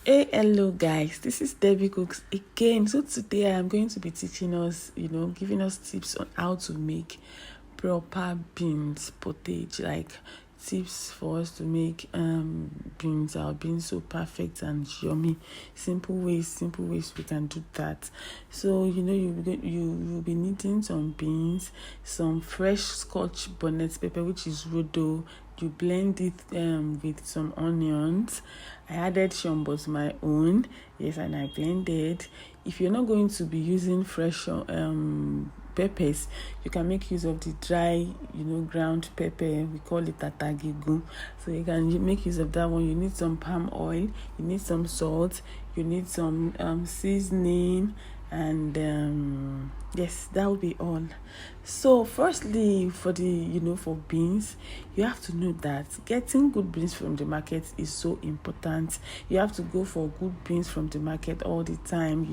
Hey, hello guys, this is Debbiecooks again. So today I am going to be teaching us, giving us tips on how to make proper beans pottage, like tips for us to make our beans so perfect and yummy. Simple ways we can do that. So you will be needing some beans, some fresh scotch bonnet pepper, which is rodo. You blend it with some onions. I added shambos my own, yes, and I blended. If you're not going to be using fresh peppers, you can make use of the dry, ground pepper. We call it tatagigu. So you can make use of that one. You need some palm oil, you need some salt, you need some seasoning, and yes, that will be all. So firstly, for for beans, you have to know that getting good beans from the market is so important. You have to go for good beans from the market all the time.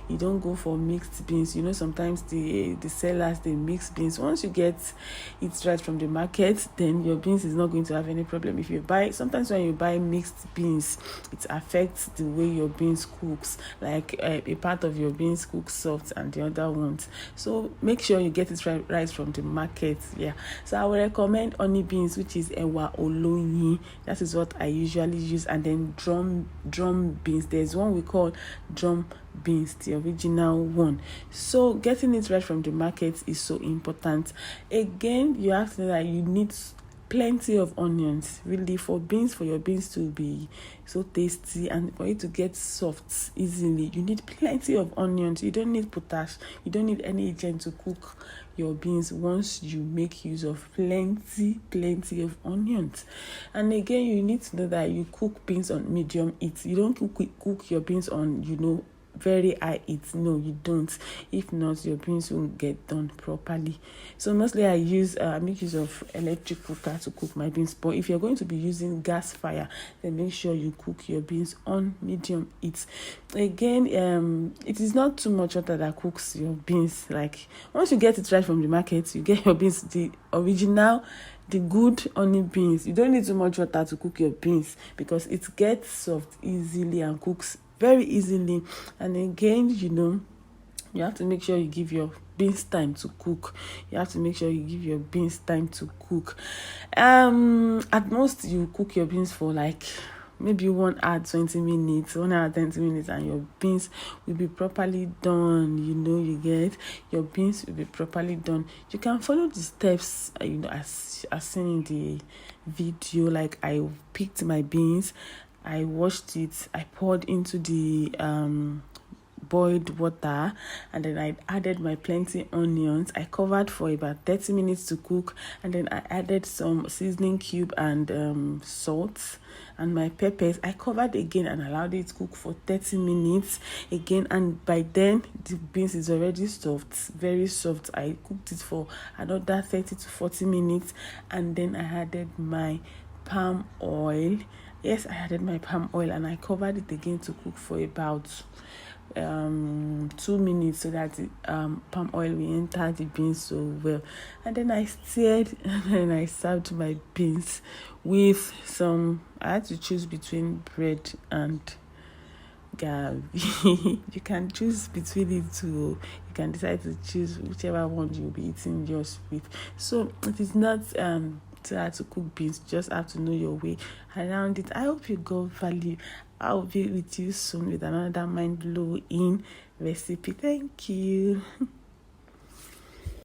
You don't go for mixed beans. Sometimes the sellers, they mix beans. Once you get it right from the market, then your beans is not going to have any problem. If you buy, sometimes when you buy mixed beans, it affects the way your beans cooks. Like a part of your beans cooks soft and the other won't. So make sure you get it right from the market. Yeah. So I would recommend honey beans, which is oloyin. That is what I usually use. And then drum beans. There's one we call drum beans, the original one. So getting it right from the market is so important. Again, you have to know that you need plenty of onions, really, for your beans to be so tasty and for it to get soft easily. You need plenty of onions. You don't need potash, you don't need any agent to cook your beans once you make use of plenty of onions. And again, you need to know that you cook beans on medium heat. You don't cook your beans on very high heat. No, you don't. If not, your beans won't get done properly. So mostly I make use of electric cooker to cook my beans. But if you're going to be using gas fire, then make sure you cook your beans on medium heat. Again, it is not too much water that cooks your beans. Like once you get it right from the market, you get your beans the original, the good honey beans. You don't need too much water to cook your beans because it gets soft easily and cooks very easily. And again, you have to make sure you give your beans time to cook. At most, you cook your beans for like maybe 1 hour 20 minutes, 1 hour 20 minutes, and your beans will be properly done. You get your beans will be properly done. You can follow the steps as seen in the video. Like I picked my beans, I washed it, I poured into the boiled water, and then I added my plenty onions. I covered for about 30 minutes to cook, and then I added some seasoning cube and salt and my peppers. I covered again and allowed it to cook for 30 minutes again, and by then the beans is already soft, very soft. I cooked it for another 30 to 40 minutes, and then I added my palm oil. Yes, I added my palm oil and I covered it again to cook for about 2 minutes so that the palm oil will enter the beans so well. And then I stirred and then I served my beans with some. I had to choose between bread and gavi. You can choose between it two. You can decide to choose whichever one you'll be eating yours with. So it is not too hard to cook beans. You just have to know your way around it. I hope you got value. I'll be with you soon with another mind-blowing recipe. Thank you.